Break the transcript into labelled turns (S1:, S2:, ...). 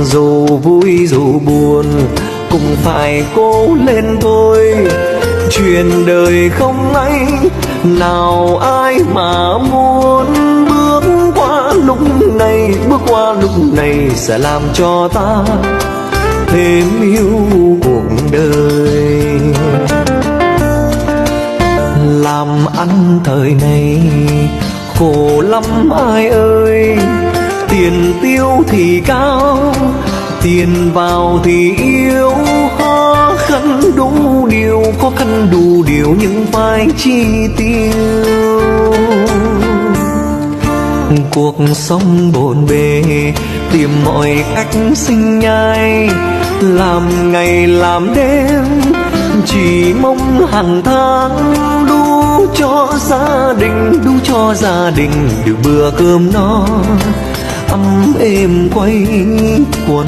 S1: dù vui dù buồn cũng phải cố lên thôi. Chuyện đời không ấy nào ai mà muốn bước qua lúc này, bước qua lúc này sẽ làm cho ta thêm yêu cuộc đời. Làm ăn thời này khổ lắm ai ơi, tiền tiêu thì cao, tiền vào thì yếu. Khó khăn đủ điều, khó khăn đủ điều nhưng phải chi tiêu. Cuộc sống bộn bề tìm mọi cách sinh nhai, làm ngày làm đêm chỉ mong hàng tháng đủ cho gia đình, đủ cho gia đình được bữa cơm no ấm êm quây quần.